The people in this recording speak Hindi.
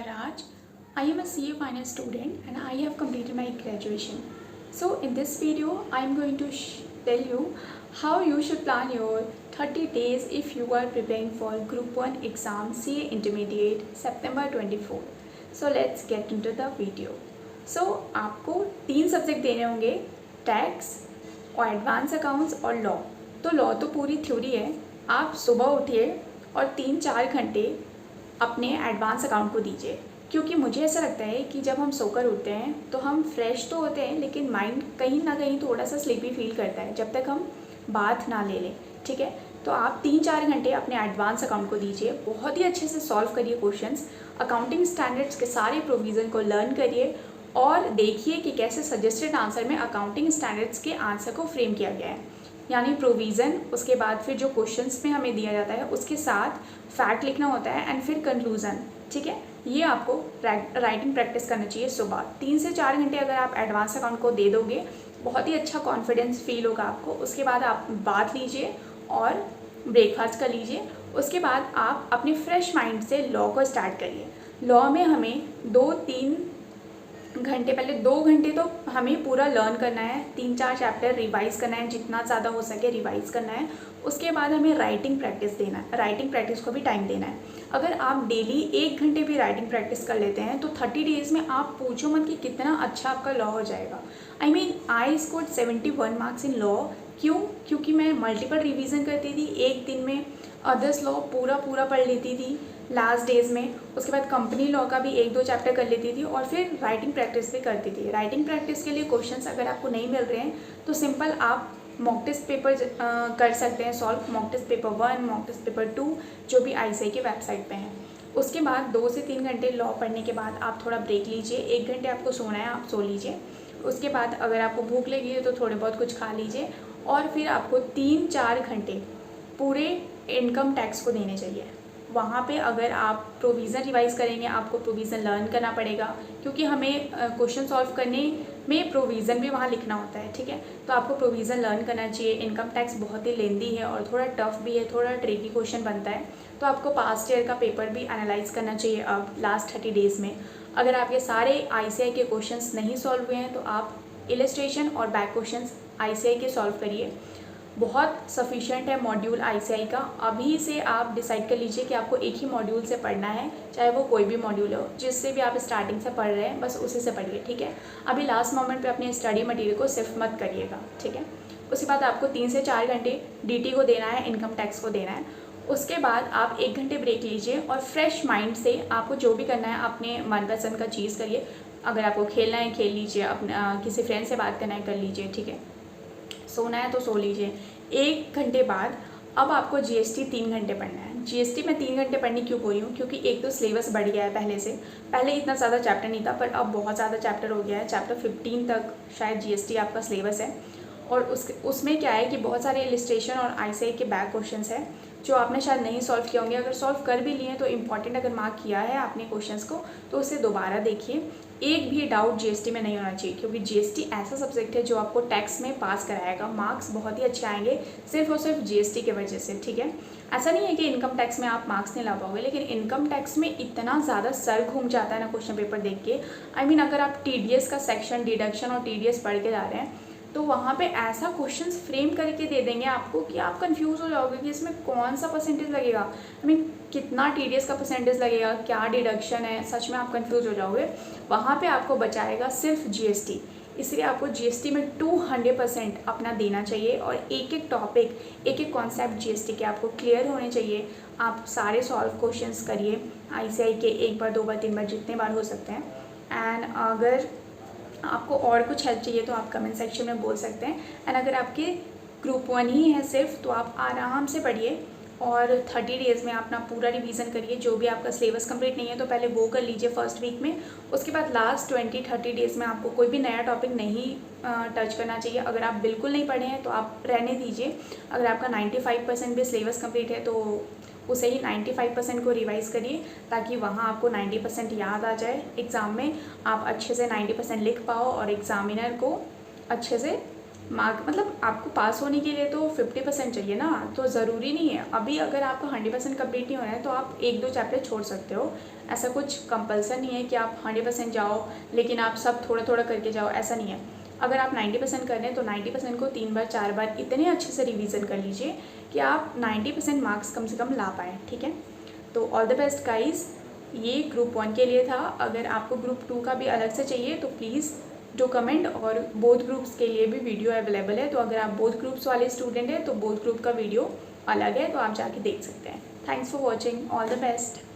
Raj. I am a CA Finance student and I have completed my graduation. So in this video, I am going to tell you how you should plan your 30 days if you are preparing for Group 1 exam CA Intermediate September 24. So let's get into the video. So आपको 3 सब्जेक्ट देने होंगे, टैक्स और एडवांस अकाउंट्स और लॉ. तो लॉ तो पूरी थ्योरी है. आप सुबह उठिए और 3-4 घंटे अपने एडवांस अकाउंट को दीजिए, क्योंकि मुझे ऐसा लगता है कि जब हम सोकर उठते हैं तो हम फ्रेश तो होते हैं लेकिन माइंड कहीं ना कहीं थोड़ा सा स्लीपी फील करता है जब तक हम बात ना ले लें. ठीक है, तो आप 3-4 घंटे अपने एडवांस अकाउंट को दीजिए. बहुत ही अच्छे से सॉल्व करिए क्वेश्चंस, अकाउंटिंग स्टैंडर्ड्स के सारे प्रोविज़न को लर्न करिए और देखिए कि कैसे सजेस्टेड आंसर में अकाउंटिंग स्टैंडर्ड्स के आंसर को फ्रेम किया गया है. यानी प्रोविज़न, उसके बाद फिर जो क्वेश्चंस में हमें दिया जाता है उसके साथ फैक्ट लिखना होता है एंड फिर कंक्लूज़न. ठीक है, ये आपको राइटिंग प्रैक्टिस करना चाहिए सुबह. 3 से 4 घंटे अगर आप एडवांस अकाउंट को दे दोगे, बहुत ही अच्छा कॉन्फिडेंस फील होगा आपको. उसके बाद आप बात लीजिए और ब्रेकफास्ट कर लीजिए. उसके बाद आप अपने फ्रेश माइंड से लॉ को स्टार्ट करिए. लॉ में हमें 2-3 घंटे पहले 2 घंटे तो हमें पूरा लर्न करना है, 3-4 चैप्टर रिवाइज करना है, जितना ज़्यादा हो सके रिवाइज करना है. उसके बाद हमें राइटिंग प्रैक्टिस देना है, राइटिंग प्रैक्टिस को भी टाइम देना है. अगर आप डेली 1 घंटे भी राइटिंग प्रैक्टिस कर लेते हैं तो 30 डेज़ में आप पूछो मत कि कितना अच्छा आपका लॉ हो जाएगा. I scored 71 marks in law. क्यों? क्योंकि मैं मल्टीपल रिवीजन करती थी. एक दिन में अदर्स लॉ पूरा पढ़ लेती थी लास्ट डेज़ में. उसके बाद कंपनी लॉ का भी 1-2 चैप्टर कर लेती थी और फिर राइटिंग प्रैक्टिस भी करती थी. राइटिंग प्रैक्टिस के लिए क्वेश्चंस अगर आपको नहीं मिल रहे हैं तो सिंपल आप मॉक टेस्ट पेपर कर सकते हैं solve. Mock test paper 1, mock test paper 2 जो भी ICAI के वेबसाइट पे हैं. उसके बाद 2 से 3 घंटे लॉ पढ़ने के बाद आप थोड़ा ब्रेक लीजिए. 1 घंटे आपको सोना है, आप सो लीजिए. उसके बाद अगर आपको भूख लगी है तो थोड़े बहुत कुछ खा लीजिए और फिर आपको 3-4 घंटे पूरे इनकम टैक्स को देने चाहिए. वहाँ पे अगर आप प्रोविज़न रिवाइज़ करेंगे, आपको प्रोविज़न लर्न करना पड़ेगा क्योंकि हमें क्वेश्चन सॉल्व करने में प्रोविज़न भी वहाँ लिखना होता है. ठीक है, तो आपको प्रोविज़न लर्न करना चाहिए. इनकम टैक्स बहुत ही लेंदी है और थोड़ा टफ भी है, थोड़ा ट्रिकी क्वेश्चन बनता है. तो आपको पास्ट ईयर का पेपर भी एनालाइज करना चाहिए अब लास्ट 30 डेज़ में. अगर आपके सारे ICAI के क्वेश्चंस नहीं सॉल्व हुए हैं तो आप इलस्ट्रेशन और बैक क्वेश्चंस ICAI के सॉल्व करिए. बहुत सफिशिएंट है मॉड्यूल ICAI का. अभी से आप डिसाइड कर लीजिए कि आपको एक ही मॉड्यूल से पढ़ना है, चाहे वो कोई भी मॉड्यूल हो, जिससे भी आप स्टार्टिंग से पढ़ रहे हैं बस उसी से पढ़िए. ठीक है, अभी लास्ट मोमेंट पे अपने स्टडी मटेरियल को सिर्फ मत करिएगा. ठीक है, उसके बाद आपको 3 से 4 घंटे DT को देना है, इनकम टैक्स को देना है. उसके बाद आप 1 घंटे ब्रेक लीजिए और फ्रेश माइंड से आपको जो भी करना है अपने मनपसंद का चीज़ करिए. अगर आपको खेलना है खेल लीजिए, अपना किसी फ्रेंड से बात करना है कर लीजिए. ठीक है, सोना है तो सो लीजिए. 1 घंटे बाद अब आपको GST 3 घंटे पढ़ना है. GST में 3 घंटे पढ़नी क्यों बोल रही हूँ? क्योंकि एक तो सिलेबस बढ़ गया है पहले से. पहले इतना ज़्यादा चैप्टर नहीं था पर अब बहुत ज़्यादा चैप्टर हो गया है. चैप्टर 15 तक शायद GST आपका सिलेबस है और उसमें क्या है कि बहुत सारे इलस्ट्रेशन और ICAI के बैक क्वेश्चंस है जो आपने शायद नहीं सॉल्व किए होंगे. अगर सॉल्व कर भी लिए तो इम्पॉर्टेंट अगर मार्क किया है आपने क्वेश्चंस को तो उसे दोबारा देखिए. एक भी डाउट GST में नहीं होना चाहिए क्योंकि GST ऐसा सब्जेक्ट है जो आपको टैक्स में पास कराएगा. मार्क्स बहुत ही अच्छे आएंगे सिर्फ और सिर्फ GST की वजह से. ठीक है, ऐसा नहीं है कि इनकम टैक्स में आप मार्क्स नहीं ला पाओगे, लेकिन इनकम टैक्स में इतना ज़्यादा सर घूम जाता है ना क्वेश्चन पेपर देख के. अगर आप TDS का सेक्शन, डिडक्शन और TDS पढ़ के जा रहे हैं तो वहाँ पे ऐसा क्वेश्चंस फ्रेम करके दे देंगे आपको कि आप कंफ्यूज हो जाओगे कि इसमें कौन सा परसेंटेज लगेगा. कितना TDS का परसेंटेज लगेगा, क्या डिडक्शन है, सच में आप कंफ्यूज हो जाओगे. वहाँ पे आपको बचाएगा सिर्फ GST. इसलिए आपको GST में 200% अपना देना चाहिए और एक टॉपिक, एक कॉन्सेप्ट GST के आपको क्लियर होने चाहिए. आप सारे सॉल्व क्वेश्चंस करिए ICAI के 1 बार 2 बार 3 बार जितने बार हो सकते हैं. एंड अगर आपको और कुछ हेल्प चाहिए तो आप कमेंट सेक्शन में बोल सकते हैं. एंड अगर आपके ग्रुप 1 ही है सिर्फ तो आप आराम से पढ़िए और 30 डेज़ में अपना पूरा रिवीजन करिए. जो भी आपका सिलेबस कंप्लीट नहीं है तो पहले वो कर लीजिए फर्स्ट वीक में. उसके बाद लास्ट 20-30 डेज़ में आपको कोई भी नया टॉपिक नहीं टच करना चाहिए. अगर आप बिल्कुल नहीं पढ़े हैं तो आप रहने दीजिए. अगर आपका 95% भी सिलेबस कंप्लीट है तो उसे ही 95% को रिवाइज़ करिए ताकि वहाँ आपको 90% याद आ जाए. एग्ज़ाम में आप अच्छे से 90% लिख पाओ और एग्ज़ामिनर को अच्छे से मार्क मतलब आपको पास होने के लिए तो 50% चाहिए ना, तो ज़रूरी नहीं है अभी अगर आपका 100% कंप्लीट नहीं हो रहा है तो आप 1-2 चैप्टर छोड़ सकते हो। ऐसा कुछ कंपल्सन नहीं है कि आप 100% जाओ लेकिन आप सब थोड़ा थोड़ा करके जाओ, ऐसा नहीं है। अगर आप 90% कर रहे हैं तो 90% को 3 बार 4 बार इतने अच्छे से रिवीजन कर लीजिए कि आप 90% मार्क्स कम से कम ला पाएँ, ठीक है। तो ऑल द बेस्ट गाइज़। ये ग्रुप 1 के लिए था। अगर आपको ग्रुप 2 का भी अलग से चाहिए तो प्लीज़ डू कमेंट, और बोथ ग्रुप्स के लिए भी वीडियो अवेलेबल है। तो अगर आप बोथ ग्रुप्स वाले स्टूडेंट हैं तो बोथ ग्रुप का वीडियो अलग है, तो आप जाके देख सकते हैं। Thanks for watching, all the best.